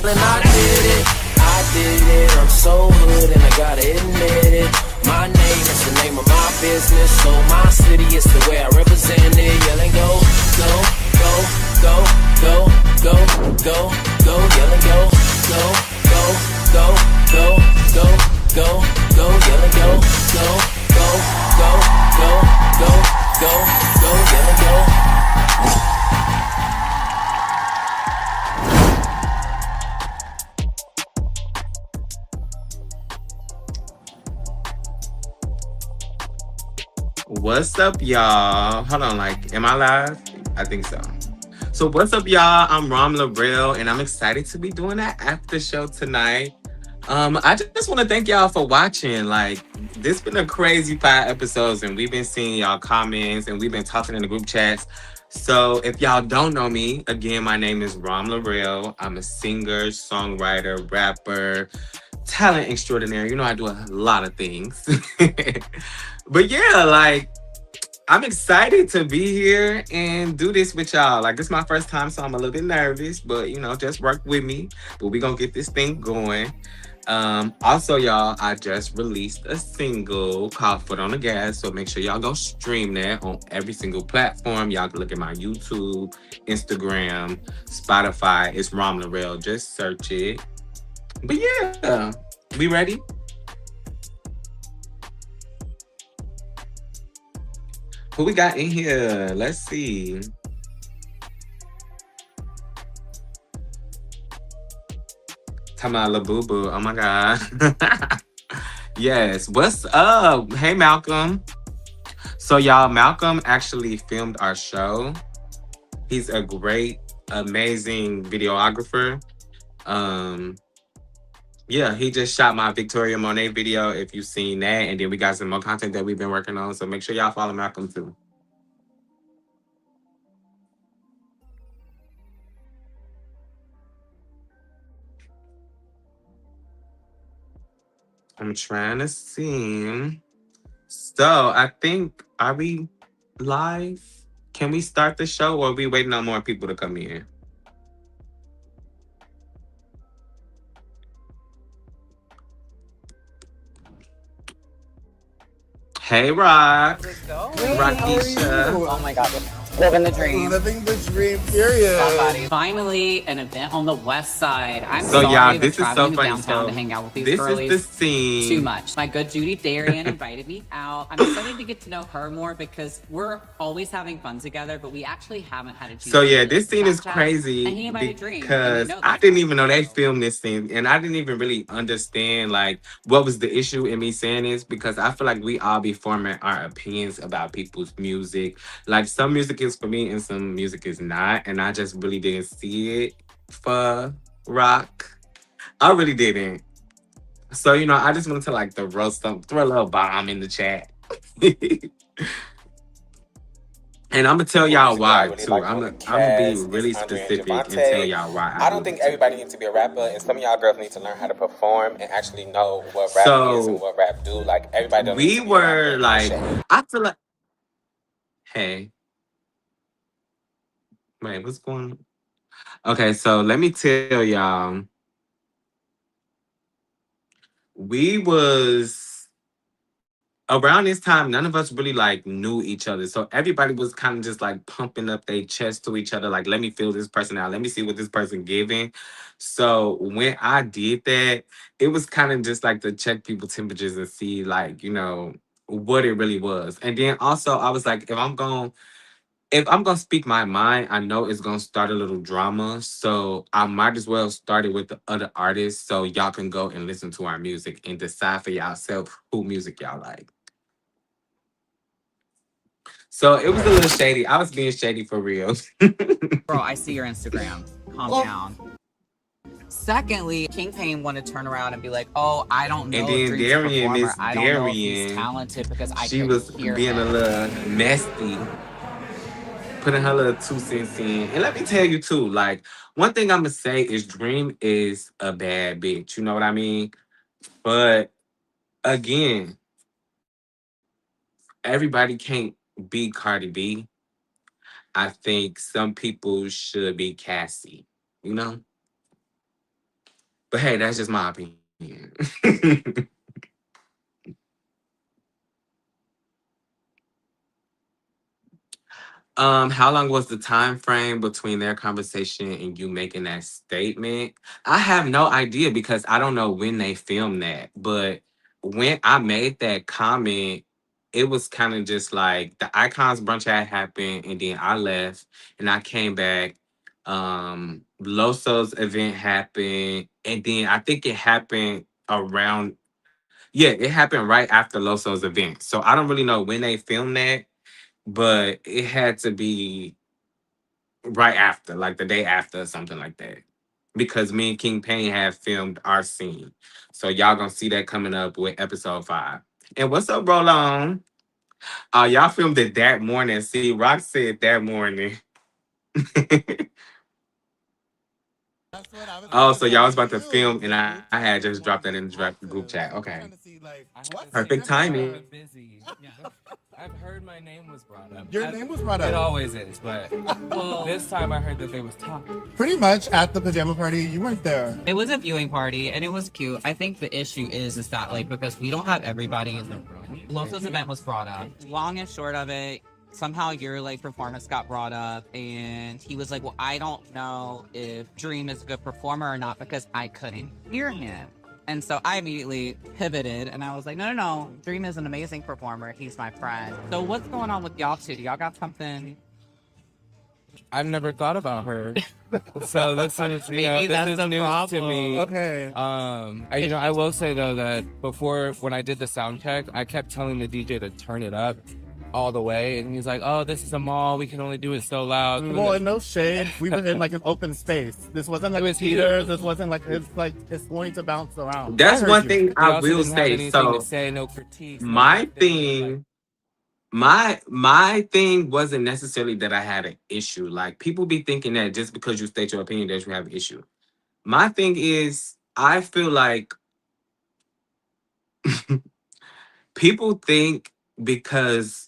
and I did it, I'm so hood and I gotta admit it. My name is the name of my business, so my city is the way I represent it. Yelling go, go, go, go, go, go, go, go, yelling go, go, go, go, go, go, go, go, yelling go, go, go, go, go, go, go, go, yelling go. What's up, y'all? Hold on, like, am I live? I think so. So, what's up, y'all? I'm Rom Lawrell, and I'm excited to be doing that after show tonight. I just want to thank y'all for watching. Like, this been a crazy 5 episodes, and we've been seeing y'all comments, and we've been talking in the group chats. So, if y'all don't know me, again, my name is Rom Lawrell. I'm a singer, songwriter, rapper, talent extraordinaire. You know, I do a lot of things. But yeah, like, I'm excited to be here and do this with y'all. Like, this is my first time, so I'm a little bit nervous, but you know, just work with me. But we gonna get this thing going. Also, y'all, I just released a single called Foot on the Gas. So make sure y'all go stream that on every single platform. Y'all can look at my YouTube, Instagram, Spotify. It's Rom Lawrell. Just search it. But yeah, we ready? Who we got in here? Let's see. Talking about La Boo Boo. Oh my God. Yes. What's up? Hey, Malcolm. So, y'all, Malcolm actually filmed our show. He's a great, amazing videographer. Yeah, he just shot my Victoria Monet video, if you've seen that. And then we got some more content that we've been working on. So make sure y'all follow Malcolm too. I'm trying to see. So I think, are we live? Can we start the show, or are we waiting on more people to come in? Hey, Rock. Rockisha. Oh my God. Living the dream. Living the dream, period. Somebody. Finally, an event on the west side. I'm So, sorry, y'all, but this is so traveling to funny. downtown So, to hang out with these this girlies. is the scene. Too much. My good Judy Derrian invited me out. I'm excited to get to know her more because we're always having fun together, but we actually haven't had a chance. So yeah, to this scene is chat. crazy And he invited Dream. because And you know I that. didn't even know they filmed this scene, and I didn't even really understand like what was the issue in me saying this, because I feel like we all be forming our opinions about people's music. Like, some music is for me and some music is not, and I just really didn't see it for Rock. I really didn't. So you know, I just wanted to like throw a little bomb in the chat. And I'm gonna tell y'all why Really too. like I'm on the gonna be cast really is Andrè and specific and Javonte. tell y'all why. I don't think everybody needs to be a rapper, and some of y'all girls need to learn how to perform and actually know what rap is and So what rap do. Like, everybody don't need we to be a rapper. were No like, shade. I feel like, hey, wait, what's going on? Okay, so let me tell y'all, we was around this time, none of us really like knew each other. So everybody was kind of just like pumping up their chest to each other, like, let me feel this person out. Let me see what this person giving. So when I did that, it was kind of just like to check people's temperatures and see, like, you know, what it really was. And then also I was like, if I'm gonna speak my mind, I know it's gonna start a little drama. So I might as well start it with the other artists so y'all can go and listen to our music and decide for yourself who music y'all like. So it was a little shady. I was being shady for real. Bro, I see your Instagram. Calm down. Secondly, King Payne wanted to turn around and be like, "Oh, I don't know And if then Dream's a Derrian, performer. Miss I don't know if he's Derrian, talented because I she couldn't was hear being a him." little nasty, putting her little 2 cents in. And let me tell you too, like, one thing I'm gonna say is Dream is a bad bitch. You know what I mean? But again, everybody can't be Cardi B. I think some people should be Cassie, you know? But hey, that's just my opinion. How long was the time frame between their conversation and you making that statement? I have no idea because I don't know when they filmed that. But when I made that comment, it was kind of just like the icons brunch had happened and then I left and I came back. Loso's event happened, and then I think it happened around, yeah, it happened right after Loso's event. So I don't really know when they filmed that, but it had to be right after, like the day after or something like that. Because me and King Payne have filmed our scene. So y'all gonna see that coming up with episode 5. And what's up, Roll On? Y'all filmed it that morning. See, Rock said that morning. Oh, so y'all was about to film and I had just dropped that in the group chat. Okay. I Perfect timing. busy. Yeah. I've heard my name was brought up. Your name was brought up. It always is, but this time I heard that they was talking. Pretty much at the pajama party, you weren't there. It was a viewing party and it was cute. I think the issue is that like because we don't have everybody in the room. Loso's event was brought up. Long and short of it, somehow your like performance got brought up and he was like, well, I don't know if Dream is a good performer or not because I couldn't hear him. And so I immediately pivoted and I was like, no. Dream is an amazing performer. He's my friend. So what's going on with y'all two? Do y'all got something? I've never thought about her. So this is, Maybe this that's is the news to problem. me. Okay. I will say though that before when I did the sound check, I kept telling the DJ to turn it up all the way, and he's like, "Oh, this is a mall. We can only do it so loud." Well, in no shade, we were in like an open space. This wasn't like heaters. This wasn't like it's going to bounce around. That's one You. thing You I also will didn't have say. anything So to say, no critique. my nothing. thing, my thing wasn't necessarily that I had an issue. Like people be thinking that just because you state your opinion that you have an issue. My thing is, I feel like people think because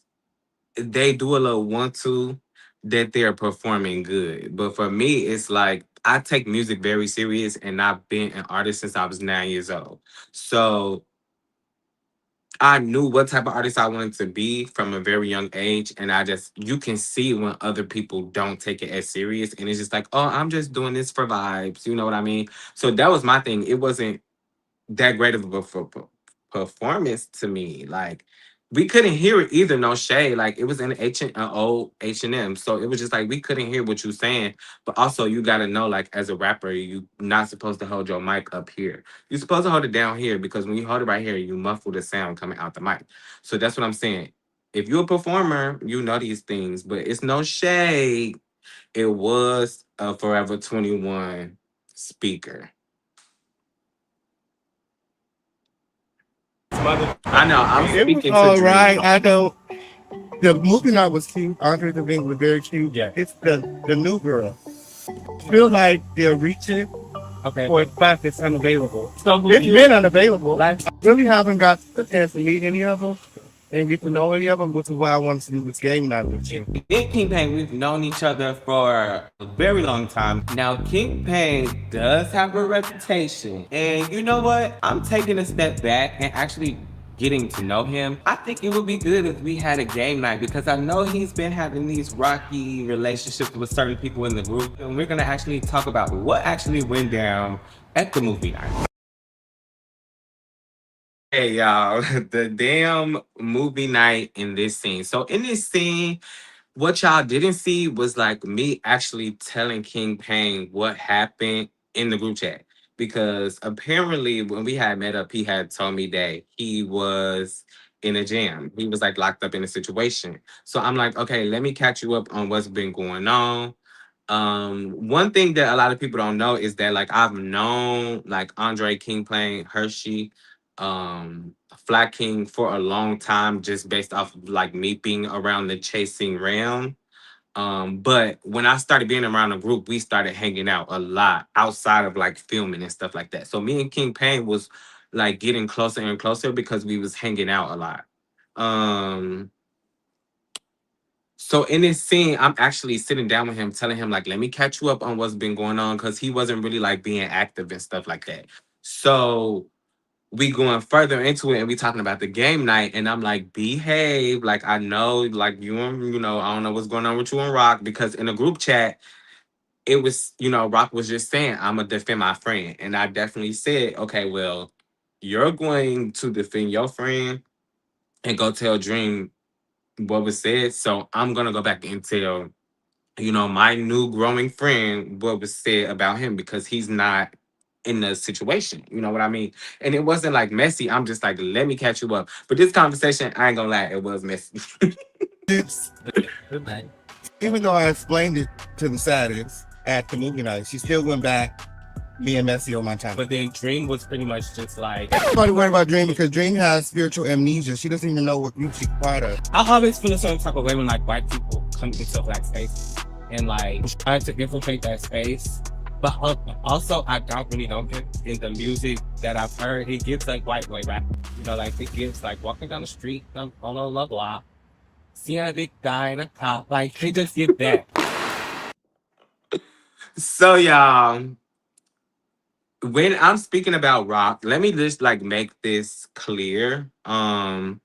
they do a little want to that they're performing good. But for me, it's like I take music very serious and I've been an artist since I was 9 years old. So I knew what type of artist I wanted to be from a very young age. And you can see when other people don't take it as serious. And it's just like, oh, I'm just doing this for vibes. You know what I mean? So that was my thing. It wasn't that great of a performance to me. Like we couldn't hear it either. No shade. Like it was in an old H&M, so it was just like we couldn't hear what you saying. But also, you gotta know, like as a rapper, you not supposed to hold your mic up here. You're supposed to hold it down here because when you hold it right here, you muffle the sound coming out the mic. So that's what I'm saying. If you're a performer, you know these things, but it's no shade. It was a Forever 21 speaker. I know. I'm It was speaking to all Dream. right. I know. The movie night was cute. Andre the Ring was very cute. Yeah. It's the new girl. Feel like they're reaching for a spot that's unavailable. So it's been unavailable. Like, I really haven't got the chance to meet any of them and get to know any of them, which is why I wanted to do this game night with you. Me and King Payne, we've known each other for a very long time. Now, King Payne does have a reputation. And you know what? I'm taking a step back and actually getting to know him. I think it would be good if we had a game night because I know he's been having these rocky relationships with certain people in the group. And we're going to actually talk about what actually went down at the movie night. Hey y'all, the damn movie night in this scene. So in this scene, what y'all didn't see was like me actually telling King Payne what happened in the group chat. Because apparently when we had met up, he had told me that he was in a jam. He was like locked up in a situation. So I'm like, okay, let me catch you up on what's been going on. One thing that a lot of people don't know is that like I've known like Andrè, King Payne, Hershii, Flykingi for a long time, just based off of like me being around the chasing realm. But when I started being around the group, we started hanging out a lot outside of like filming and stuff like that. So me and King Payne was like getting closer and closer because we was hanging out a lot. Um, So in this scene, I'm actually sitting down with him, telling him like, "Let me catch you up on what's been going on," because he wasn't really like being active and stuff like that. So we going further into it, and we talking about the game night, and I'm like, "Behave, like I know, like I don't know what's going on with you and Rock," because in a group chat, it was, Rock was just saying, "I'm gonna defend my friend," and I definitely said, "Okay, well, you're going to defend your friend and go tell Dream what was said, so I'm gonna go back and tell." My new growing friend what was said about him because he's not in the situation. You know what I mean? And it wasn't like messy. I'm just like, let me catch you up. But this conversation, I ain't gonna lie, it was messy. It's, even though I explained it to the saddest at the movie night, she still went back being messy on my time. But then Dream was pretty much just like, Everybody worried about Dream because Dream has spiritual amnesia. She doesn't even know what group she's part of. I always feel a certain type of way when like white people come into black space and like try to infiltrate that space. But also, I don't really know him in the music that I've heard. He gives like white boy rap. Like he gives like walking down the street on a love block, seeing a big guy in a cop. Like he just gives that. So y'all, when I'm speaking about Rock, let me just like make this clear. My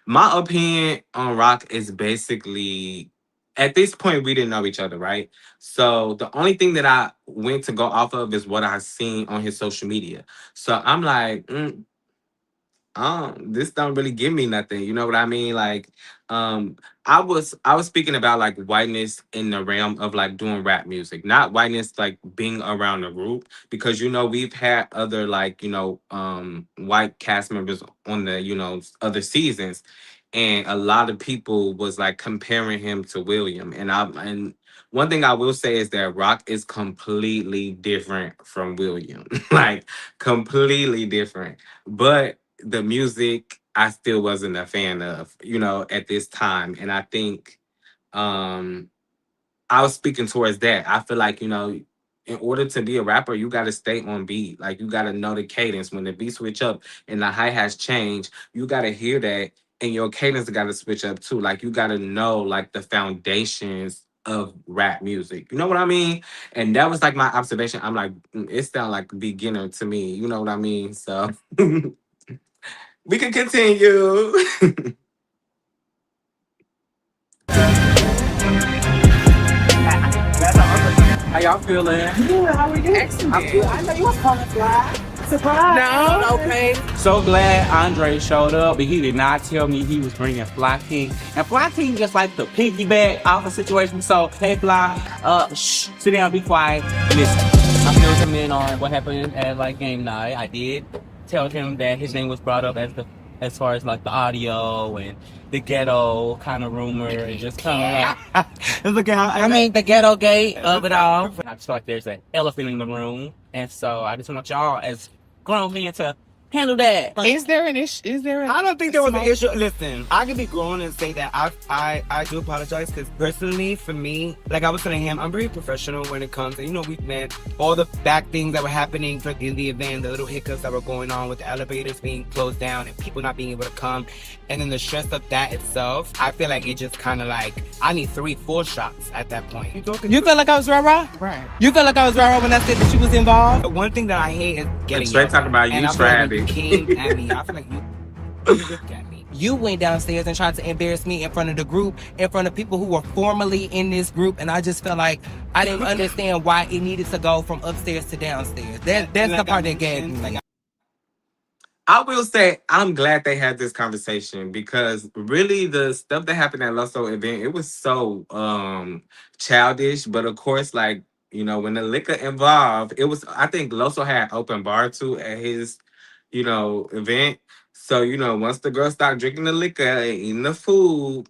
opinion on Rock is basically, at this point we didn't know each other, right? So the only thing that I went to go off of is what I seen on his social media. So I'm like, this don't really give me nothing. You know what I mean? Like, um, I was speaking about like whiteness in the realm of like doing rap music, not whiteness like being around the group, because we've had other like white cast members on the other seasons, and a lot of people was like comparing him to William, and one thing I will say is that Rock is completely different from William, like completely different, but the music I still wasn't a fan of, at this time. And I think um I was speaking towards that. I feel like, in order to be a rapper, you gotta stay on beat. Like you gotta know the cadence. When the beat switch up and the hi-hats change, you gotta hear that and your cadence gotta switch up too. Like you gotta know like the foundations of rap music. You know what I mean? And that was like my observation. I'm like, it sound like beginner to me. You know what I mean? So we can continue. How y'all feeling? Yeah, how are you? Excellent. I'm good. I know you was calling fly. Surprise. No. Okay. So glad Andrè showed up, but he did not tell me he was bringing Flykingi. And Flykingi just like the piggyback off the situation. So, hey Fly, sit down, be quiet, listen. I filled him in on what happened at like game night. I did tell him that his name was brought up as far as like the audio and the ghetto kind of rumor and just kind of like the ghetto gate of it all. I just feel like there's an elephant in the room, and so I just want y'all as grown men to handle that. Is there an issue? I don't think there was an issue. Listen, I can be grown and say that I do apologize because personally, for me, like I was telling him, I'm very professional when it comes to, we've met all the back things that were happening in the event, the little hiccups that were going on with the elevators being closed down and people not being able to come. And then the stress of that itself, I feel like it just kind of like, I need 3-4 shots at that point. You feel like I was rah-rah? Right. You feel like I was rah-rah when I said that you was involved? One thing that I hate is getting Straight talking about you, Travis. You came at me. I feel like you looked at me. You went downstairs and tried to embarrass me in front of the group, in front of people who were formerly in this group, and I just felt like I didn't understand why it needed to go from upstairs to downstairs. That's the part that gagged me. Like, I will say I'm glad they had this conversation because really the stuff that happened at Loso event, it was so childish. But of course, like, when the liquor involved, it was, I think Loso had open bar too at his, event. So, once the girl started drinking the liquor and eating the food,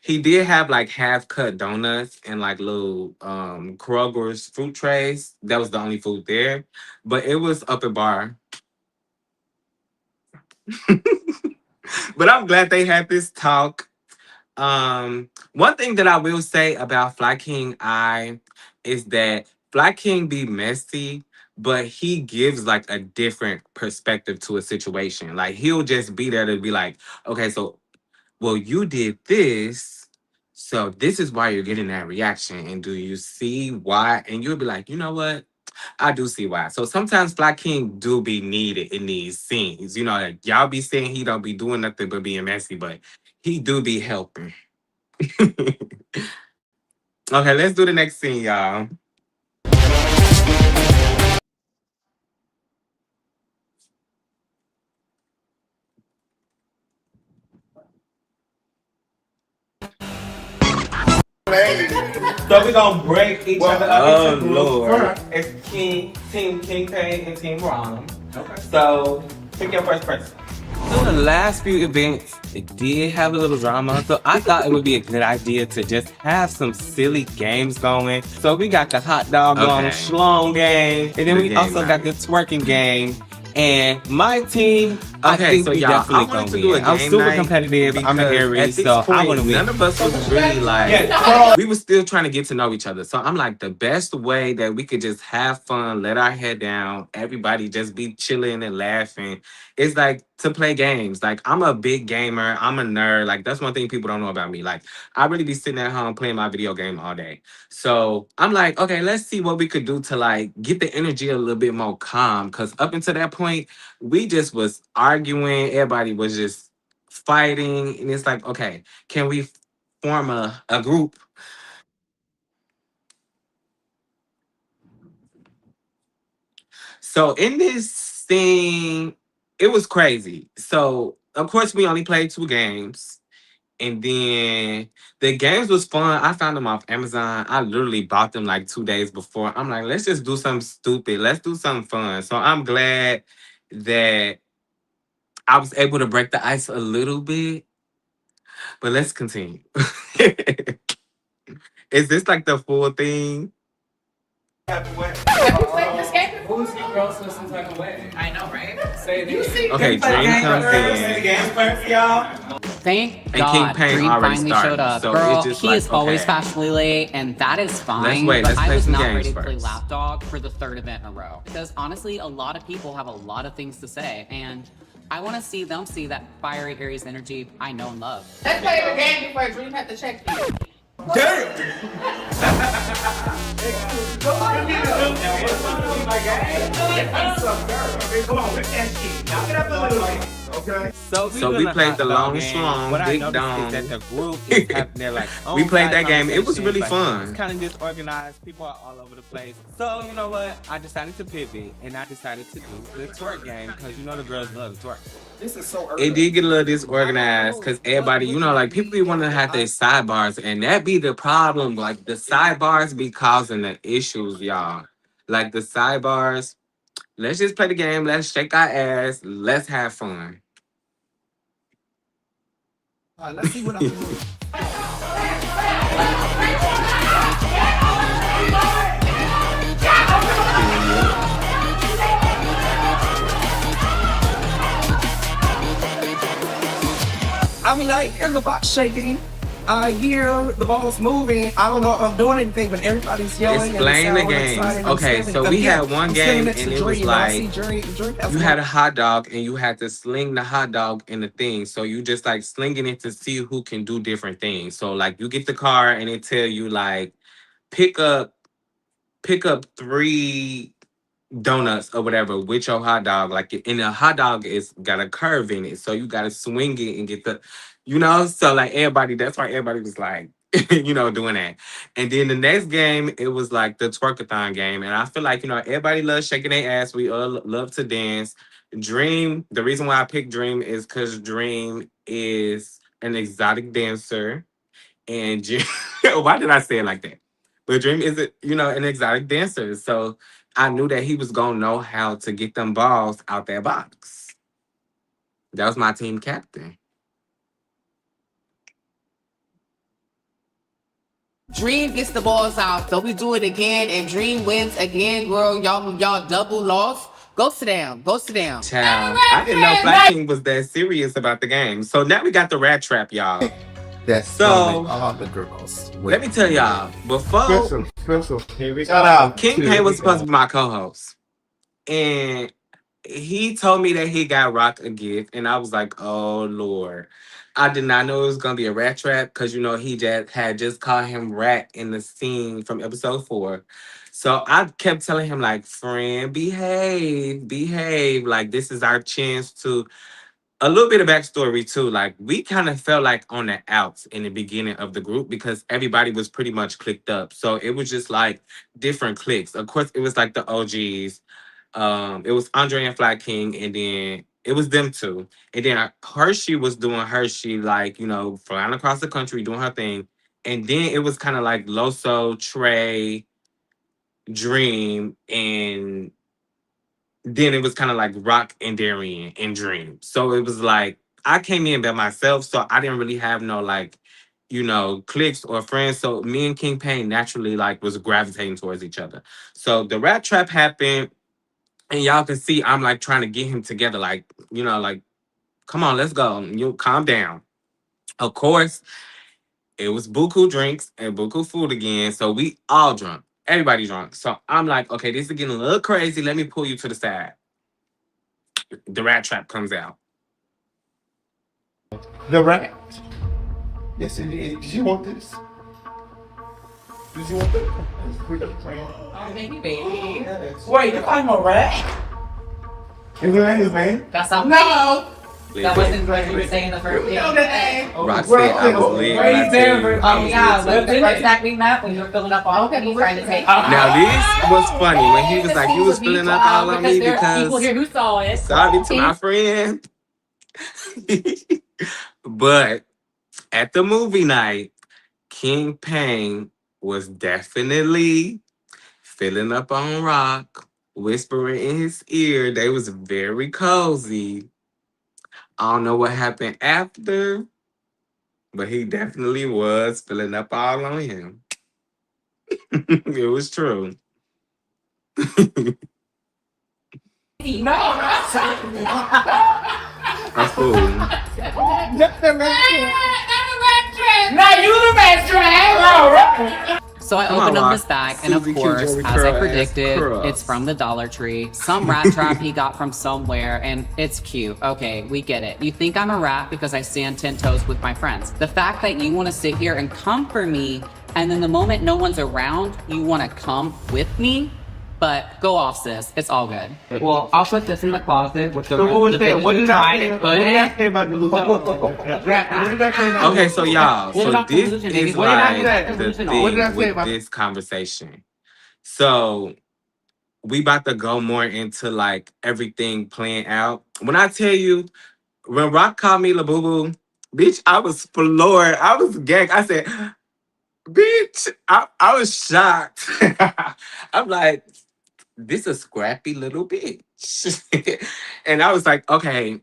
he did have like half cut donuts and like little Kroger's fruit trays. That was the only food there. But it was open bar. But I'm glad they had this talk. One thing that I will say about Flykingi is that Flykingi be messy, but he gives like a different perspective to a situation. Like he'll just be there to be like, okay, so well, you did this, So this is why you're getting that reaction. And do you see why? And you'll be like, you know what? I do see why. So sometimes Flyking do be needed in these scenes. You know, like y'all be saying he don't be doing nothing but being messy, but he do be helping. Okay, let's do the next scene, y'all. So we're gonna break each other up Oh, into groups. Lord. It's Team King K and Team Rom. Okay. So pick your first person. So the last few events, it did have a little drama. So I thought it would be a good idea to just have some silly games going. So we got the hot dog on Okay. schlong game. And then The we game, also got the twerking game. And my team, I Okay, think so we y'all, I definitely wanted gonna to do a win. I'm game super night competitive. I'm an because Aries, at this so I point, want to win. none of us was really like, Yeah. we were still trying to get to know each other. So I'm like, the best way that we could just have fun, let our head down, everybody just be chilling and laughing, is like to play games. Like, I'm a big gamer. I'm a nerd. Like, that's one thing people don't know about me. Like, I really be sitting at home playing my video game all day. So I'm like, okay, let's see what we could do to like get the energy a little bit more calm. Cause up until that point, we just was arguing. Everybody was just fighting. And it's like, okay, can we form a group? So in this thing, it was crazy. So of course we only played 2 games. And then the games was fun. I found them off Amazon. I literally bought them like 2 days before. I'm like, let's just do something stupid. Let's do something fun. So I'm glad that I was able to break the ice a little bit. But let's continue. Is this like the full thing? Who's your girl some type of way? I know, right? Say it. Okay, Dream comes in. Thank And God, King Pain Dream already finally started, showed up. so Girl, it's just he like, is always okay. fashionably late, and that is fine. wait, but let's I play was some not games ready to play first. lapdog for the 3rd event in a row. Because honestly, a lot of people have a lot of things to say, and I want to see them see that fiery Aries energy I know and love. Let's play the game before Dream had to check you. So we played the long strong, big dong. That the group is having their like We own played side that game. It was really conversations, fun. It's kind of disorganized. People are all over the place. So you know what? I decided to pivot and I decided to do the twerk game because you know the girls love to twerk. This is so It did get a little disorganized because everybody, you know, like people be wanting to have their sidebars, and that be the problem. Like the sidebars be causing the issues, y'all. Like the sidebars. Let's just play the game. Let's shake our ass. Let's have fun. Let's see what I can do. I mean, I hear the box shaking. I hear the balls moving. I don't know if I'm doing anything, but everybody's yelling. Explain and the it sounds games. exciting. Okay, I'm so standing- we yeah, had one I'm standing game next and to it was Dream, and I see like Dream has you one. had a hot dog and you had to sling the hot dog in the thing. So you just like slinging it to see who can do different things. So like you get the car and it tell you like pick up 3 donuts or whatever with your hot dog. Like and the hot dog is got a curve in it. So you gotta swing it and get the so like everybody, that's why everybody was like doing that. And then the next game, it was like the twerkathon game. And I feel like, everybody loves shaking their ass. We all love to dance. Dream, the reason why I picked Dream is because Dream is an exotic dancer. And why did I say it like that? But Dream is, an exotic dancer. So I knew that he was going to know how to get them balls out that box. That was my team captain. Dream gets the balls out, so we do it again, and Dream wins again. Girl, y'all double loss. Go sit down. Go sit down. Child, I didn't know Flykingi was that serious about the game. So now we got the rat trap, y'all. That's So, all the girls. Let me tell y'all, before Special. Shout out. King K was supposed to be my co-host, and he told me that he got Rock a gift, and I was like, oh Lord. I did not know it was gonna be a rat trap because he just had just called him rat in the scene from episode 4. So I kept telling him like, friend, behave, behave. Like this is our chance to a little bit of backstory too. Like we kind of felt like on the outs in the beginning of the group because everybody was pretty much clicked up. So it was just like different cliques. Of course, it was like the OGs. It was Andrè and Flykingi, and then it was them two. And then Hershii was doing Hershii, like, flying across the country, doing her thing. And then it was kind of like Loso, Trey, Dream, and then it was kind of like Rock and Derrian and Dream. So it was like I came in by myself, so I didn't really have no like, cliques or friends. So me and King Payne naturally like was gravitating towards each other. So the rap trap happened, and y'all can see I'm like trying to get him together, like, like, come on, let's go. You calm down. Of course, it was buku drinks and buku food again. So we all drunk. Everybody drunk. So I'm like, okay, this is getting a little crazy. Let me pull you to the side. The rat trap comes out. The rat. Yes, it is. Did you want this? Did you want this? Oh, baby, baby. Wait, you call him a rat? Is that his name? That's how. No! That wasn't what you were saying the first thing. Rock said I was lit. when I said Oh, yeah. But the first time we met, when you were filling up all okay, he's trying to take. Now this was funny when he was like, you was filling up all on me There are people because here who saw it. sorry to my friend. But at the movie night, King Payne was definitely filling up on Rock, whispering in his ear. They was very cozy. I don't know what happened after, but he definitely was filling up all on him. It was true. A fool. So I Come opened on, up Rock. this bag, and of Susie course, Q. Joey as Curl I ass predicted, crust. it's from the Dollar Tree. Some rat trap he got from somewhere, and it's cute. Okay, we get it. You think I'm a rat because I stand 10 toes with my friends. The fact that you want to sit here and come for me, and then the moment no one's around, you want to come with me? But go off, sis. It's all good. Well, I'll put this in the closet with the What was that? What did I that put it? say about the Okay, so y'all, What so about this pollution, is baby? What did I like say? the What did I thing say with about- this conversation. So we about to go more into like everything playing out. When I tell you, when Rock called me La Boo Boo, bitch, I was floored. I was gagged. I said, bitch, I was shocked. I'm like, this a scrappy little bitch. And I was like, okay,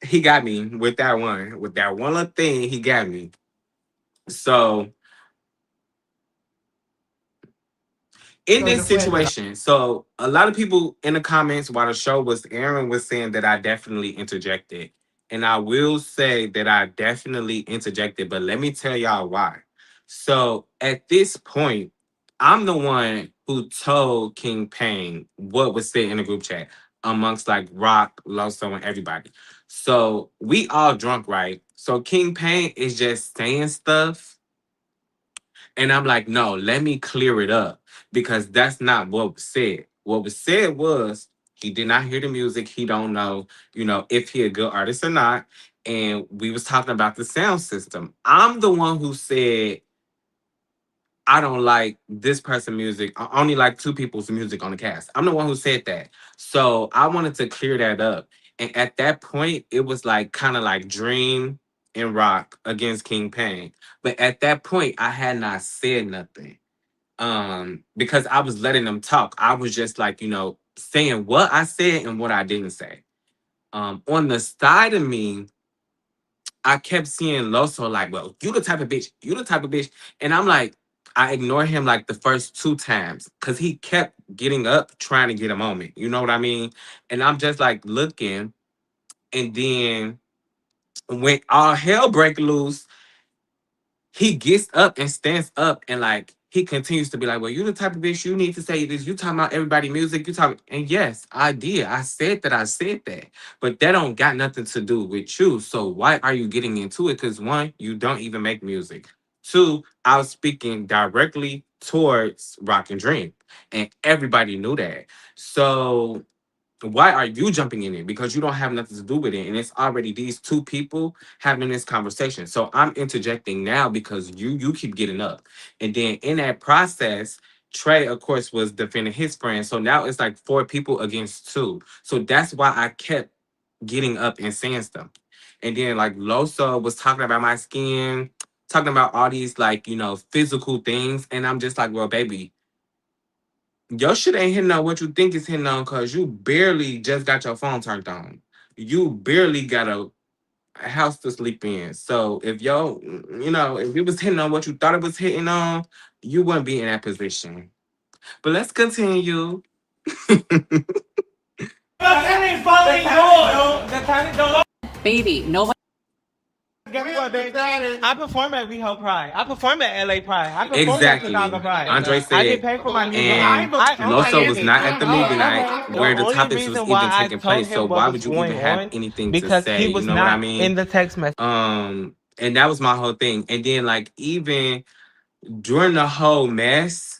he got me with that one. With that one little thing, he got me. So in this situation, so a lot of people in the comments while the show was airing was saying that I definitely interjected. And I will say that I definitely interjected, but let me tell y'all why. So at this point, I'm the one who told King Payne what was said in the group chat amongst like Rock, Loso, and everybody. So we all drunk, right? So King Payne is just saying stuff. And I'm like, no, let me clear it up because that's not what was said. What was said was he did not hear the music. He don't know, if he a good artist or not. And we was talking about the sound system. I'm the one who said, I don't like this person's music. I only like 2 people's music on the cast. I'm the one who said that. So I wanted to clear that up. And at that point, it was like kind of like Dream and Rock against King Payne. But at that point, I had not said nothing. Because I was letting them talk. I was just like, saying what I said and what I didn't say. On the side of me, I kept seeing Loso like, well, you the type of bitch, you the type of bitch. And I'm like, I ignored him like the first 2 times because he kept getting up trying to get a moment. You know what I mean? And I'm just like looking. And then when all hell break loose, he gets up and stands up and like he continues to be like, well, you the type of bitch, you need to say this. You talking about everybody music. You talking, and yes, I did. I said that. But that don't got nothing to do with you. So why are you getting into it? Because one, you don't even make music. Two, I was speaking directly towards Rock and Dream. And everybody knew that. So why are you jumping in it? Because you don't have nothing to do with it. And it's already these two people having this conversation. So I'm interjecting now because you keep getting up. And then in that process, Trey, of course, was defending his friend. So now it's like 4 people against 2. So that's why I kept getting up and saying stuff. And then like Loso was talking about my skin, talking about all these like, physical things. And I'm just like, well, baby, your shit ain't hitting on what you think it's hitting on because you barely just got your phone turned on. You barely got a house to sleep in. So if if it was hitting on what you thought it was hitting on, you wouldn't be in that position. But let's continue. Baby, nobody. Guess what, baby? I perform at WeHo Pride. I perform at LA Pride. I perform Exactly. at Chicago Pride. Andrè said, I get paid for my music. and Loso was not at the movie night where the topics was even taking place. So why would you even have anything to say? He was You know what I not mean? in the text message. And that was my whole thing. And then like even during the whole mess,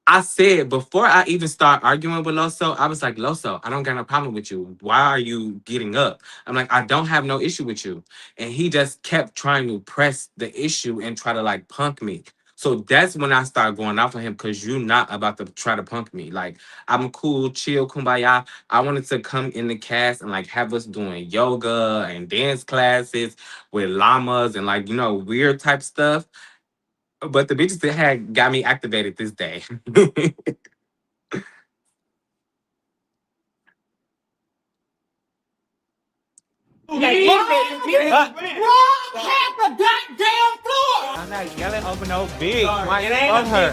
I said before I even start arguing with Loso, I was like, Loso, I don't got no problem with you. Why are you getting up? I'm like, I don't have no issue with you. And he just kept trying to press the issue and try to like punk me. So that's when I started going off on him because you're not about to try to punk me. Like, I'm cool, chill, kumbaya. I wanted to come in the cast and like have us doing yoga and dance classes with llamas and like, weird type stuff. But the bitches that had got me activated this day. I'm not yelling over no big. It ain't no her.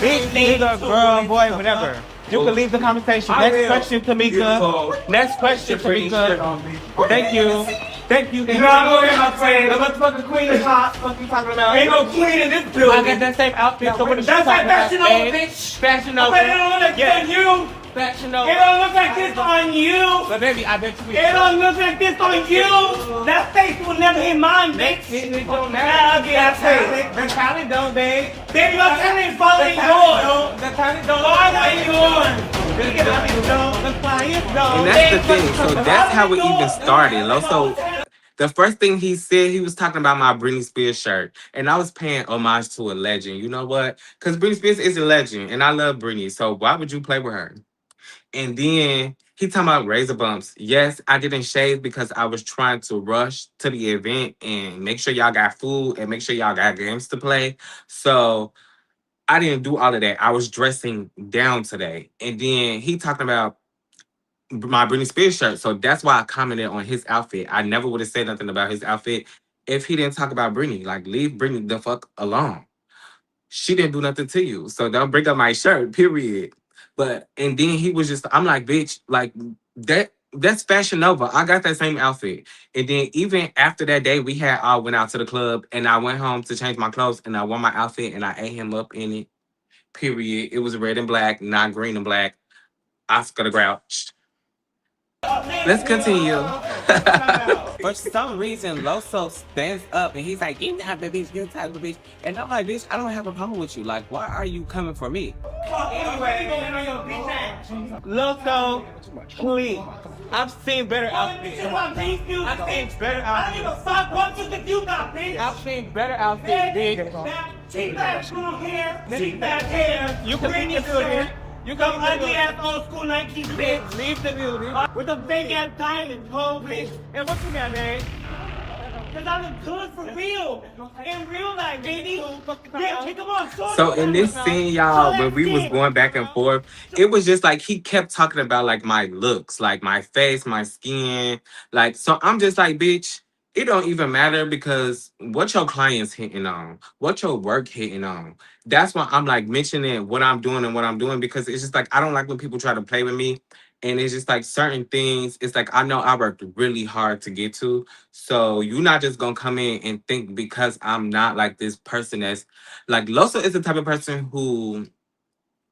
Big nigga, girl, boy, whatever. You can leave the conversation. Next question, Tamika. Next question, Tamika. Thank you. Thank you. You know I'm over here, my friend. The motherfucking queen is hot. What you talking about? Ain't no queen in this building. I got that same outfit. So what the that's like Fashion Nova, bitch. Fashion Nova. It don't look like this on you. Fashion Nova. It don't look like this on you. But baby, I bet you. It don't look like this on you. That face will never hit mine, bitch. It don't matter. The talent don't, babe. Baby, my talent is following yours. The talent don't. Following yours. And that's the thing. So that's how it even started. Loso, the first thing he said, he was talking about my Britney Spears shirt. And I was paying homage to a legend. You know what? Because Britney Spears is a legend. And I love Britney. So why would you play with her? And then he talking about razor bumps. Yes, I didn't shave because I was trying to rush to the event and make sure y'all got food and make sure y'all got games to play. So I didn't do all of that. I was dressing down today. And then he talking about my Britney Spears shirt. So that's why I commented on his outfit. I never would have said nothing about his outfit if he didn't talk about Britney. Like, leave Britney the fuck alone. She didn't do nothing to you. So don't bring up my shirt, period. And then he was just, I'm like, bitch, like that's Fashion Nova. I got that same outfit. And then even after that day, we had all went out to the club and I went home to change my clothes and I wore my outfit and I ate him up in it. Period. It was red and black, not green and black. Oscar the Grouch. Let's continue. For some reason, Loso stands up and he's like, you type of bitch, you type of bitch. And I'm like, bitch, I don't have a problem with you. Like, why are you coming for me? Loso, please. I've seen better outfits. I've seen better outfits. I've seen better outfits, bitch. Take back hair. You can leave the building. You come ugly ass old school 19 bitch. Leave the building. With a big ass diamond, whole bitch. And what you got, man? Cause I look good for real. In real life, baby. So in this scene, y'all, when we was going back and forth, it was just like he kept talking about like my looks, like my face, my skin. Like, so I'm just like, bitch, it don't even matter because what your client's hitting on, what your work hitting on. That's why I'm like mentioning what I'm doing and what I'm doing because it's just like I don't like when people try to play with me And it's just like certain things, it's like I know I worked really hard to get to. So you're not just gonna come in and think because I'm not like this person that's like Loso is the type of person who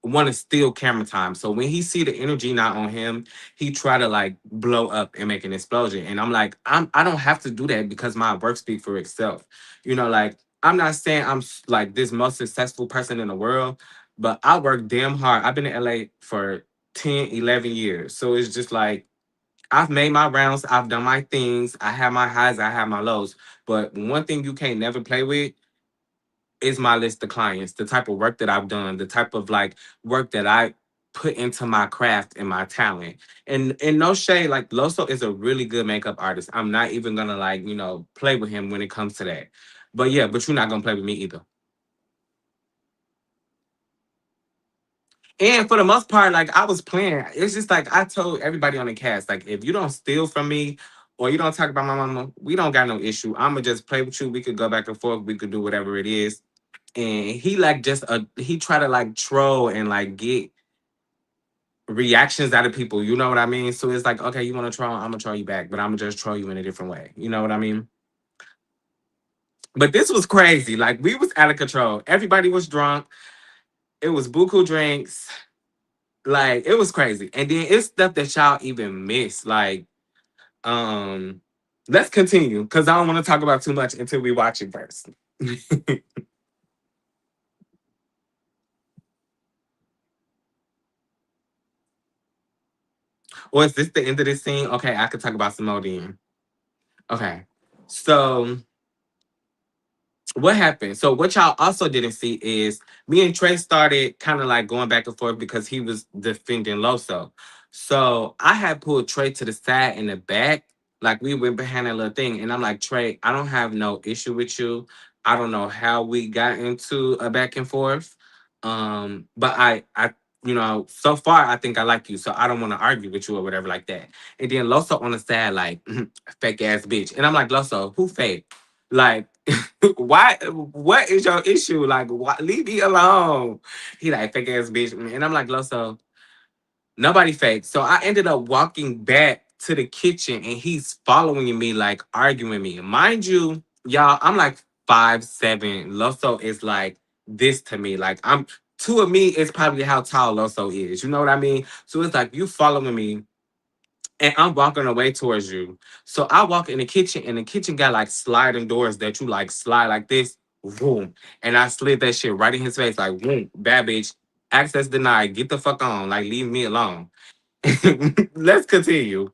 want to steal camera time. So when he see the energy not on him, he try to like blow up and make an explosion. And I'm like, I don't have to do that because my work speak for itself. Like I'm not saying I'm like this most successful person in the world, but I work damn hard. I've been in LA for 10, 11 years. So it's just like I've made my rounds, I've done my things, I have my highs, I have my lows. But one thing you can't never play with is my list of clients, the type of work that I've done, the type of like work that I put into my craft and my talent. And no shade, like Loso is a really good makeup artist. I'm not even gonna like, play with him when it comes to that. But yeah, but you're not gonna play with me either. And for the most part, like I was playing. It's just like I told everybody on the cast, like if you don't steal from me or you don't talk about my mama, we don't got no issue. I'ma just play with you. We could go back and forth. We could do whatever it is. And he like he try to like troll and like get reactions out of people. You know what I mean? So it's like, okay, you want to troll, I'm gonna troll you back, but I'm gonna just troll you in a different way. You know what I mean? But this was crazy. Like we was out of control. Everybody was drunk. It was buku drinks. Like it was crazy. And then it's stuff that y'all even miss. Like, let's continue because I don't want to talk about too much until we watch it first. Or is this the end of this scene? Okay, I could talk about some more then. Okay. So what happened? So what y'all also didn't see is me and Trey started kind of like going back and forth because he was defending Loso. So I had pulled Trey to the side in the back, like we went behind that little thing, and I'm like, Trey, I don't have no issue with you. I don't know how we got into a back and forth. But so far I think I like you, so I don't want to argue with you or whatever like that. And then Loso on the side, like, fake ass bitch. And I'm like, Loso, who fake? Like, why? What is your issue? Like, why, leave me alone. He like fake ass bitch, and I'm like, Loso, nobody fake. So I ended up walking back to the kitchen, and he's following me, like arguing me. Mind you, y'all, I'm like 5'7". Loso is like this to me. Like I'm two of me is probably how tall Loso is. You know what I mean? So it's like you following me and I'm walking away towards you. So I walk in the kitchen, and the kitchen got like sliding doors that you like slide like this, boom. And I slid that shit right in his face, like, boom, bad bitch, access denied, get the fuck on, like, leave me alone. Let's continue.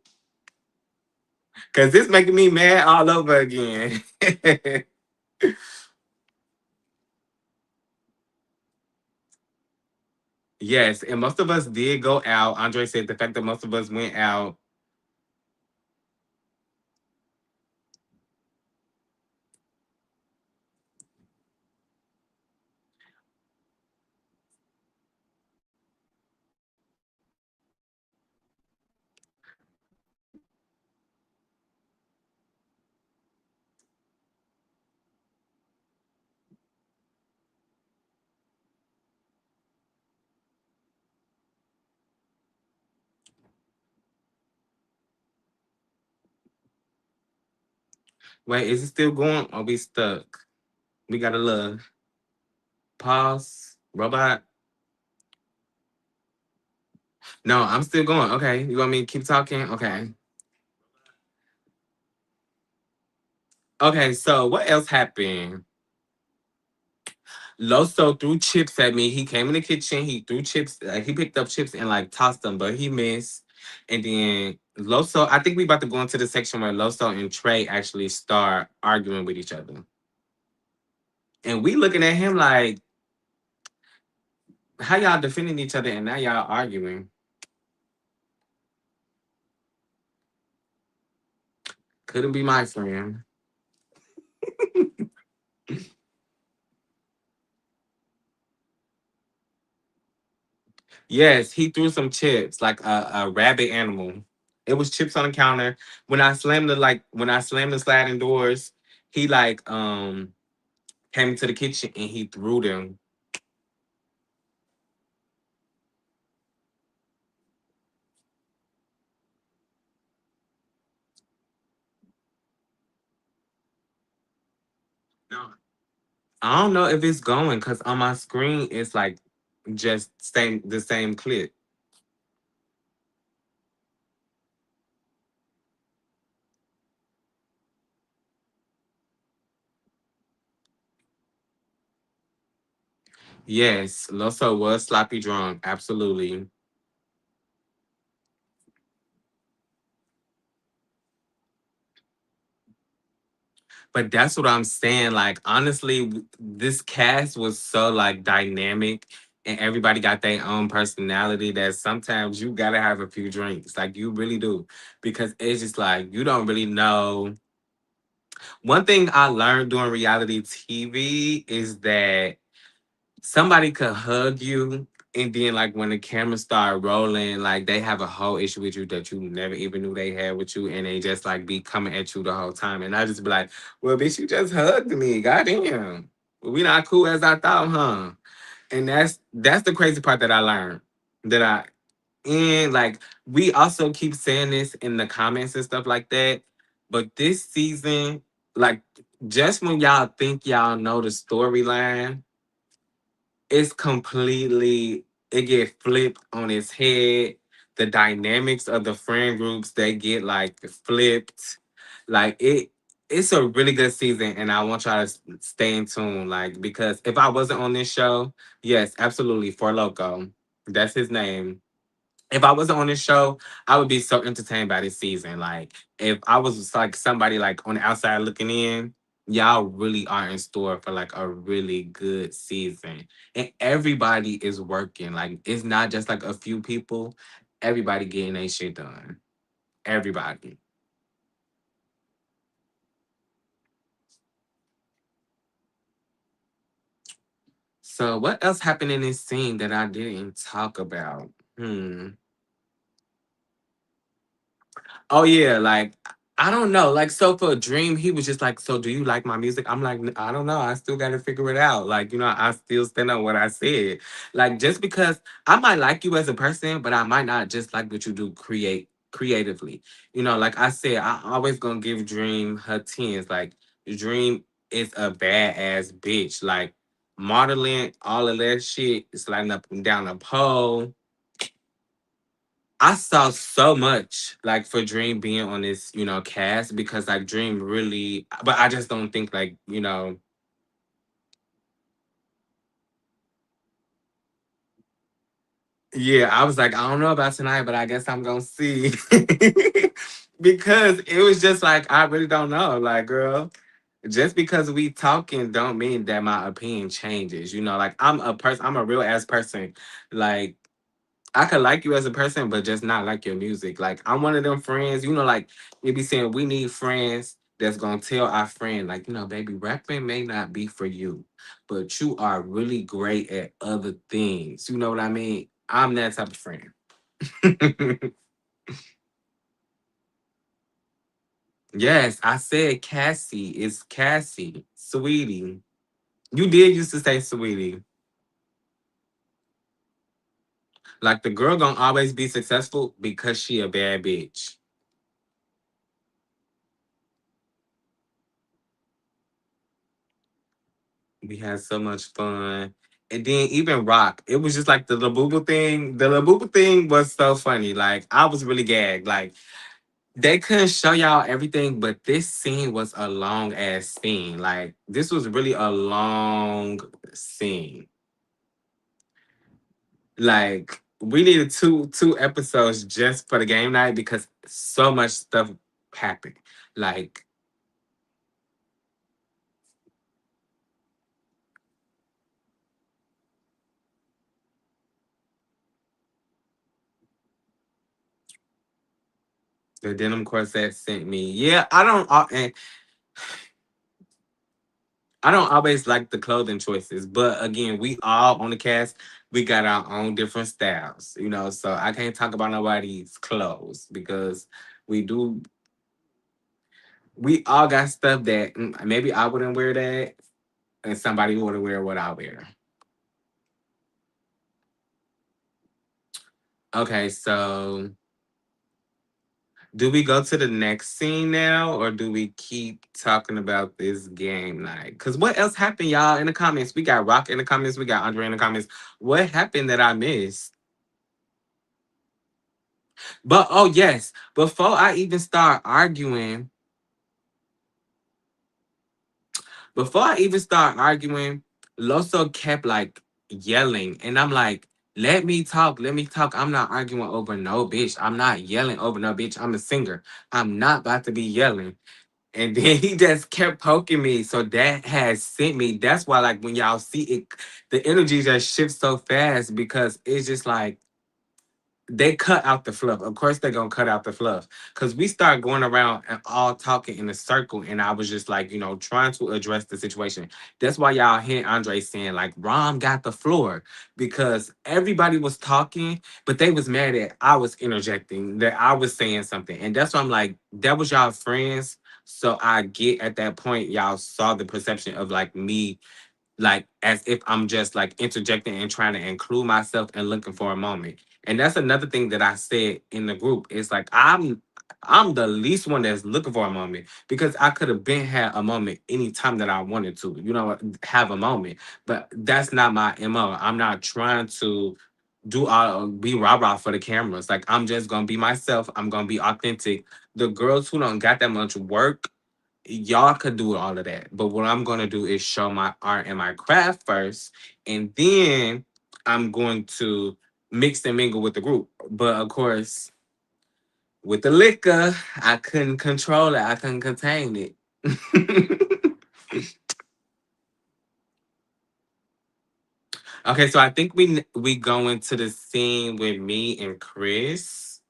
Cause this making me mad all over again. Yes, and most of us did go out. Andre said the fact that most of us went out. Wait, is it still going? Or we stuck? We got a little pause. Robot. No, I'm still going. Okay. You want me to keep talking? Okay. Okay, so what else happened? Loso threw chips at me. He came in the kitchen. He threw chips. He picked up chips and like tossed them, but he missed. And then Loso, I think we about to go into the section where Loso and Trey actually start arguing with each other. And we looking at him like, how y'all defending each other and now y'all arguing? Couldn't be my friend. Yes, he threw some chips like a rabid animal. It was chips on the counter. When I slammed the sliding doors, he like came to the kitchen and he threw them. I don't know if it's going because on my screen it's like just the same clip. Yes, Loso was sloppy drunk. Absolutely. But that's what I'm saying. Like, honestly, this cast was so like dynamic and everybody got their own personality that sometimes you gotta have a few drinks. Like you really do. Because it's just like you don't really know. One thing I learned doing reality TV is that somebody could hug you and then like when the cameras start rolling, like they have a whole issue with you that you never even knew they had with you and they just like be coming at you the whole time. And I just be like, well, bitch, you just hugged me. Goddamn. We not cool as I thought, huh? And that's the crazy part that I learned. That I and like we also keep saying this in the comments and stuff like that. But this season, like just when y'all think y'all know the storyline, it's completely it get flipped on its head. The dynamics of the friend groups they get like flipped. Like it's a really good season and I want y'all to stay in tune. Like because if I wasn't on this show, yes, absolutely for Loco. That's his name. If I wasn't on this show, I would be so entertained by this season. Like if I was like somebody like on the outside looking in, y'all really are in store for like a really good season. And everybody is working. Like it's not just like a few people. Everybody getting their shit done. Everybody. So what else happened in this scene that I didn't talk about? Hmm. Oh yeah, like I don't know. Like so for Dream, he was just like, "So do you like my music?" I'm like, I don't know. I still got to figure it out." Like I still stand on what I said. Like just because I might like you as a person, but I might not just like what you do creatively. Like I said, I always gonna give Dream her tens. Like Dream is a badass bitch. Like modeling all of that shit, sliding up and down a pole. I saw so much like for Dream being on this, cast because like Dream really, but I just don't think like, yeah, I was like, I don't know about tonight, but I guess I'm gonna see. Because it was just like, I really don't know. Like, girl, just because we talking don't mean that my opinion changes. Like I'm a real ass person. Like I could like you as a person, but just not like your music. Like I'm one of them friends, like they be saying we need friends that's gonna tell our friend, like, baby, rapping may not be for you, but you are really great at other things. You know what I mean? I'm that type of friend. Yes, I said Cassie. It's Cassie, sweetie. You did used to say sweetie. Like the girl gonna always be successful because she a bad bitch. We had so much fun. And then even Rock, it was just like the Labubu thing. The Labubu thing was so funny. Like I was really gagged. Like they couldn't show y'all everything, but this scene was a long ass scene. Like this was really a long scene. Like we needed two episodes just for the game night because so much stuff happened. Like the denim corset sent me. Yeah, I don't always like the clothing choices, but again, we all on the cast, we got our own different styles, so I can't talk about nobody's clothes because we do, we all got stuff that maybe I wouldn't wear that and somebody wouldn't wear what I wear. Okay, so Do we go to the next scene now, or do we keep talking about this game night? Because what else happened, y'all? In the comments, we got Rock in the comments, we got Andrè in the comments. What happened that I missed? But oh yes, before I even start arguing, before I even start arguing, Loso kept like yelling, and I'm like, "Let me talk, let me talk. I'm not arguing over no bitch. I'm not yelling over no bitch. I'm a singer. I'm not about to be yelling." And then he just kept poking me. So that has sent me. That's why, like, when y'all see it, the energy just shifts so fast because it's just like they cut out the fluff. Of course, they're gonna cut out the fluff because we start going around and all talking in a circle. And I was just like, trying to address the situation. That's why y'all hear Andrè saying like, "Rom got the floor," because everybody was talking, but they was mad that I was interjecting, that I was saying something, and that's why I'm like, that was y'all friends. So I get at that point, y'all saw the perception of like me like as if I'm just like interjecting and trying to include myself and looking for a moment. And that's another thing that I said in the group. It's like I'm the least one that's looking for a moment because I could have been had a moment anytime that I wanted to, have a moment. But that's not my MO. I'm not trying to do be rah-rah for the cameras. Like I'm just gonna be myself. I'm gonna be authentic. The girls who don't got that much work, y'all could do all of that. But what I'm gonna do is show my art and my craft first, and then I'm going to mix and mingle with the group. But of course, with the liquor, I couldn't control it. I couldn't contain it. Okay, so I think we go into the scene with me and Chris,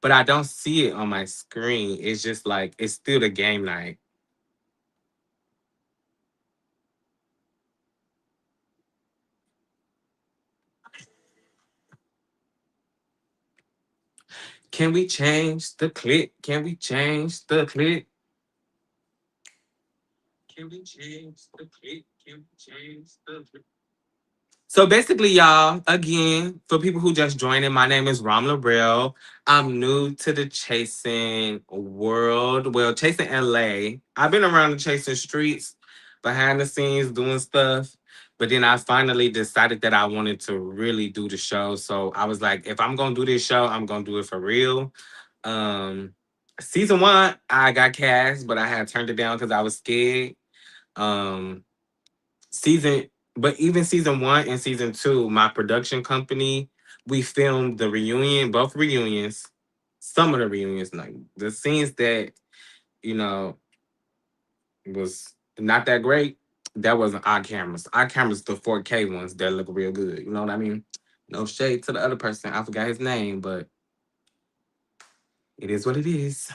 but I don't see it on my screen. It's just like it's still the game night. Can we change the clip? Can we change the clip? Can we change the clip? Can we change the clip? So basically, y'all, again, for people who just joined in, my name is Rom Lawrell. I'm new to the chasing world. Well, chasing LA. I've been around the chasing streets, behind the scenes, doing stuff. But then I finally decided that I wanted to really do the show. So I was like, if I'm gonna do this show, I'm gonna do it for real. Um, Season one, I got cast, but I had turned it down because I was scared. Um, season but even season one and season two, my production company, we filmed the reunion, both reunions, some of the reunions, like the scenes that, you know, was not that great, that wasn't our cameras. Our cameras, the 4K ones that look real good. You know what I mean? No shade to the other person. I forgot his name, but it is what it is.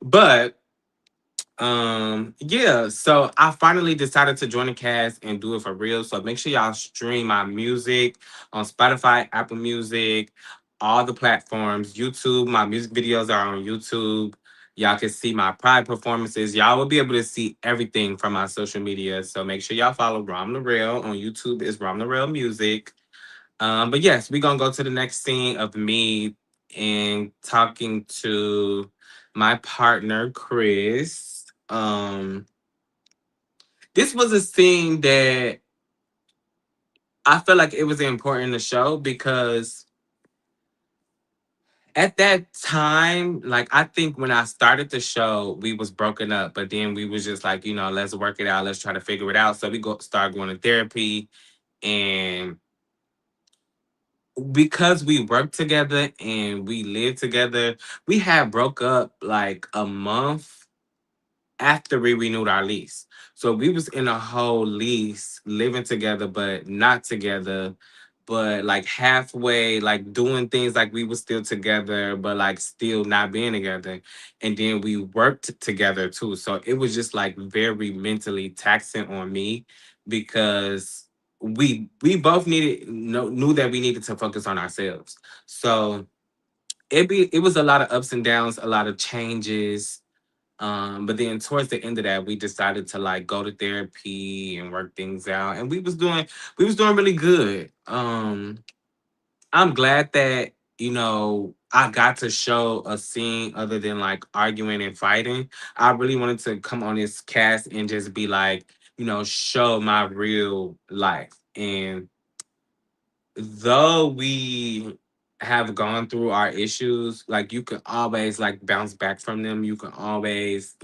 But yeah, so I finally decided to join the cast and do it for real. So make sure y'all stream my music on Spotify, Apple Music, all the platforms, YouTube. My music videos are on YouTube. Y'all can see my pride performances. Y'all will be able to see everything from my social media. So make sure y'all follow Rom Lawrell on YouTube. It's Rom Lawrell Music. But yes, we're gonna go to the next scene of me and talking to my partner, Chris. This was a scene that I felt like it was important to show because at that time, like I think when I started the show, we was broken up, but then we was just like, let's work it out, let's try to figure it out. So we start going to therapy, and because we worked together and we lived together, we had broke up like a month after we renewed our lease. So we was in a whole lease living together, but not together, but like halfway, like doing things like we were still together, but like still not being together. And then we worked together too. So it was just like very mentally taxing on me because we both knew that we needed to focus on ourselves. So it was a lot of ups and downs, a lot of changes, but then towards the end of that, we decided to like go to therapy and work things out. And we was doing really good. I'm glad that, I got to show a scene other than like arguing and fighting. I really wanted to come on this cast and just be like, show my real life. And though we have gone through our issues, like you can always like bounce back from them. You can always,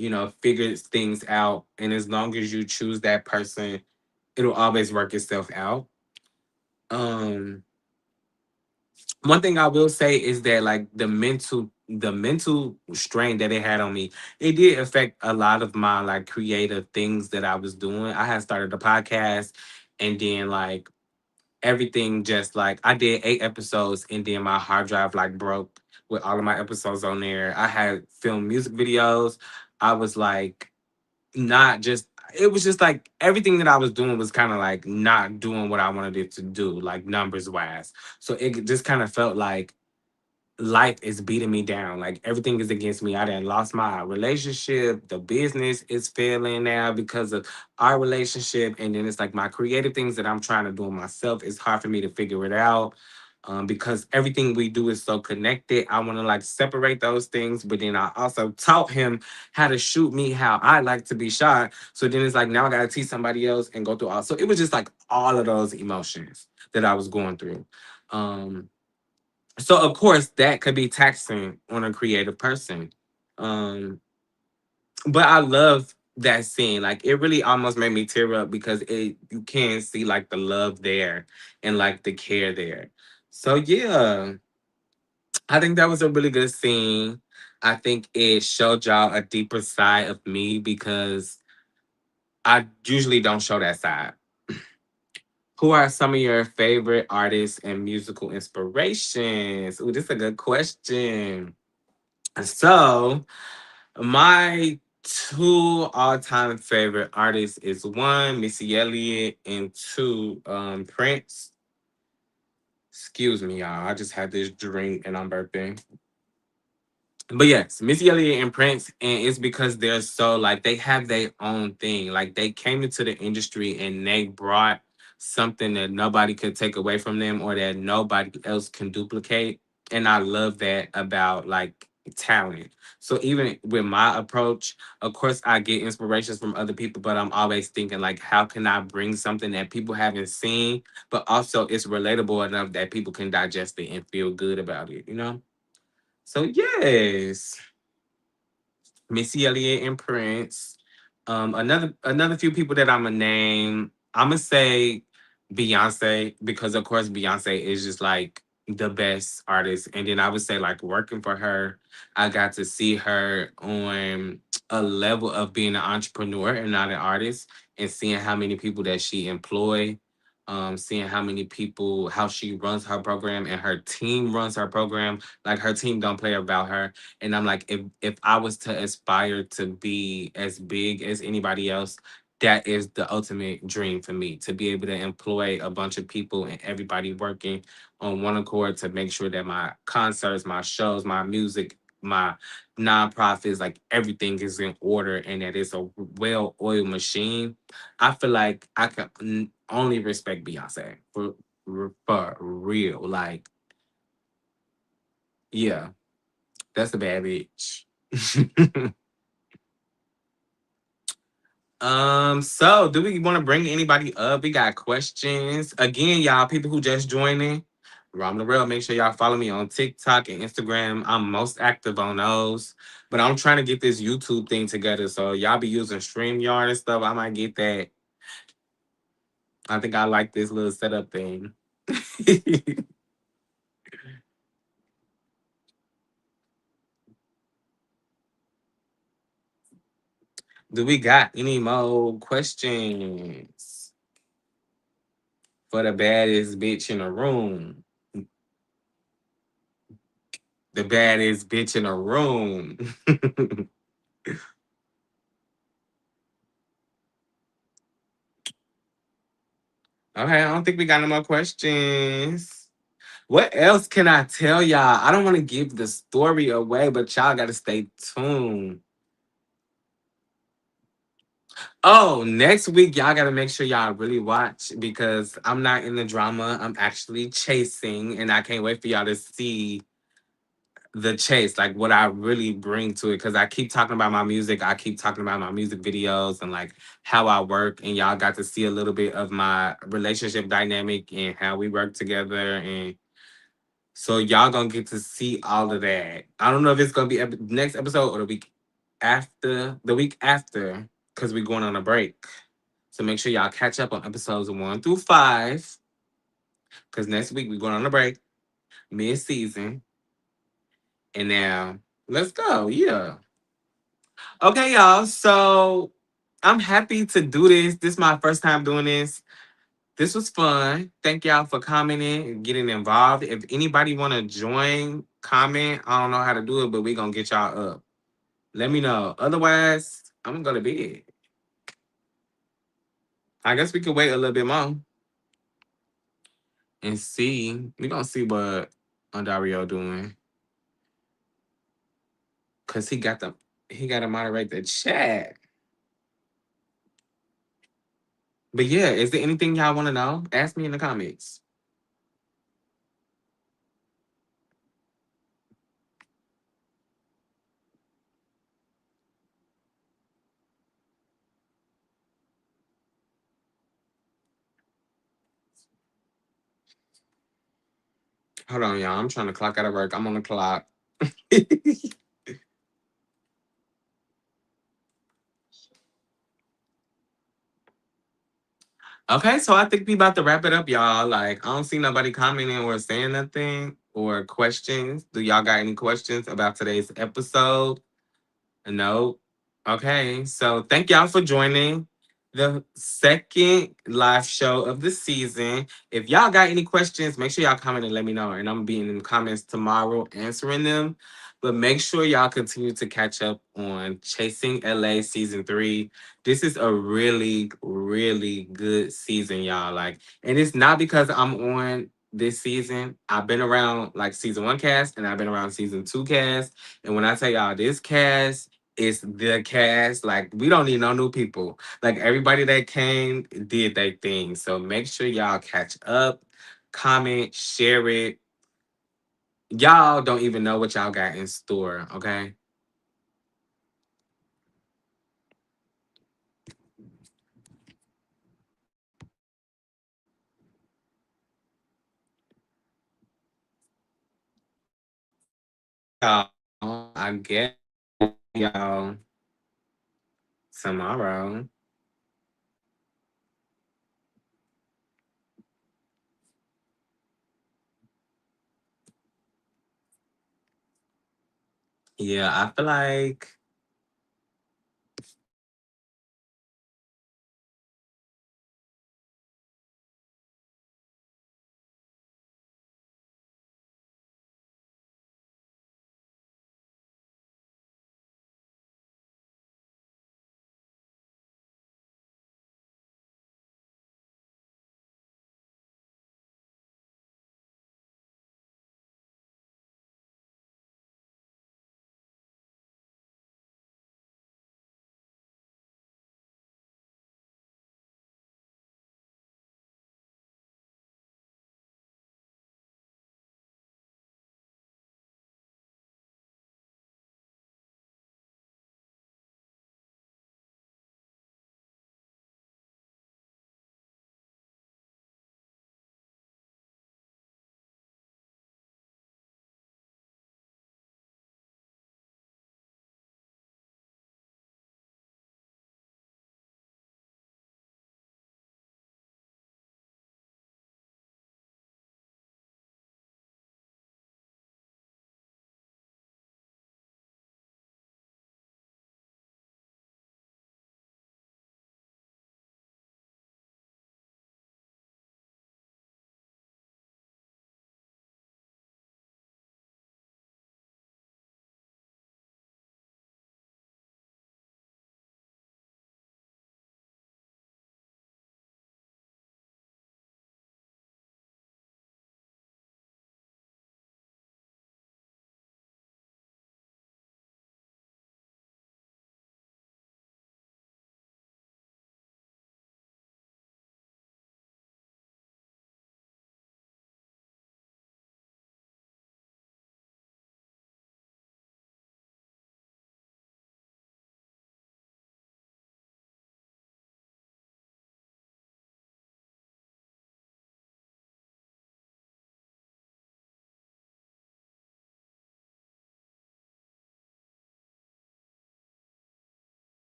figure things out. And as long as you choose that person, it'll always work itself out. Um One thing I will say is that like the mental strain that it had on me, it did affect a lot of my like creative things that I was doing. I had started a podcast, and then like everything just like I did 8 episodes, and then my hard drive like broke with all of my episodes on there. I had filmed music videos. I was like not just it was just like everything that I was doing was kind of like not doing what I wanted it to do, like numbers wise. So it just kind of felt like life is beating me down. Like everything is against me. I done lost my relationship. The business is failing now because of our relationship. And then it's like my creative things that I'm trying to do myself. It's hard for me to figure it out. Because everything we do is so connected. I want to like separate those things, but then I also taught him how to shoot me how I like to be shot. So then it's like now I gotta teach somebody else and go through all. So it was just like all of those emotions that I was going through. Um, so of course that could be taxing on a creative person. Um, but I love that scene. Like it really almost made me tear up because it you can see like the love there and like the care there. So yeah, I think that was a really good scene. I think it showed y'all a deeper side of me because I usually don't show that side. Who are some of your favorite artists and musical inspirations? Ooh, this is a good question. So, my two all-time favorite artists is one, Missy Elliott, and two, Prince. Excuse me, y'all. I just had this drink and I'm burping. But yes, Missy Elliott and Prince, and it's because they're so like they have their own thing. Like they came into the industry and they brought something that nobody could take away from them or that nobody else can duplicate. And I love that about like talent. So even with my approach, of course I get inspirations from other people, but I'm always thinking like how can I bring something that people haven't seen, but also it's relatable enough that people can digest it and feel good about it? So yes, Missy Elliott and Prince. Another few people that I'm gonna name. I'm gonna say Beyonce because of course Beyonce is just like the best artist. And then I would say like working for her, I got to see her on a level of being an entrepreneur and not an artist, and seeing how many people that she employ. Seeing how many people, how she runs her program and her team runs her program. Like her team don't play about her, and I'm like, if I was to aspire to be as big as anybody else, that is the ultimate dream for me to be able to employ a bunch of people and everybody working on one accord to make sure that my concerts, my shows, my music, my nonprofits, like everything is in order and that it's a well-oiled machine. I feel like I can only respect Beyonce for real. Like, yeah, that's a bad bitch. So do we want to bring anybody up? We got questions. Again, y'all, people who just joining, Rom Lawrell, make sure y'all follow me on TikTok and Instagram. I'm most active on those. But I'm trying to get this YouTube thing together. So y'all be using StreamYard and stuff. I might get that. I think I like this little setup thing. Do we got any more questions for the baddest bitch in the room? The baddest bitch in the room. Okay, I don't think we got no more questions. What else can I tell y'all? I don't want to give the story away, but y'all got to stay tuned. Oh, next week, y'all got to make sure y'all really watch because I'm not in the drama. I'm actually chasing, and I can't wait for y'all to see the chase, like what I really bring to it. Because I keep talking about my music, I keep talking about my music videos and like how I work, and y'all got to see a little bit of my relationship dynamic and how we work together. And so y'all gonna get to see all of that. I don't know if it's gonna be next episode or the week after, because we're going on a break. So make sure y'all catch up on episodes 1 through 5. Because next week we're going on a break, mid-season. And now, let's go. Yeah. Okay, y'all. So I'm happy to do this. This is my first time doing this. This was fun. Thank y'all for commenting and getting involved. If anybody want to join, comment. I don't know how to do it, but we're going to get y'all up. Let me know. Otherwise, I'm going to go to bed. I guess we could wait a little bit more and see. We're going to see what Andarrio doing. Because he got to moderate the chat. But yeah, is there anything y'all want to know? Ask me in the comments. Hold on, y'all. I'm trying to clock out of work. I'm on the clock. Okay, so I think we about to wrap it up, y'all. Like, I don't see nobody commenting or saying nothing or questions. Do y'all got any questions about today's episode? No. Okay, so thank y'all for joining the second live show of the season. If y'all got any questions, make sure y'all comment and let me know. And I'm gonna be in the comments tomorrow answering them. But make sure y'all continue to catch up on Chasing LA season 3. This is a really, really good season, y'all. Like, and it's not because I'm on this season. I've been around like season 1 cast and I've been around season 2 cast. And when I tell y'all this cast, it's the cast. Like, we don't need no new people. Like, everybody that came did their thing. So make sure y'all catch up, comment, share it. Y'all don't even know what y'all got in store, okay? Y'all, I get y'all tomorrow. Yeah, I feel like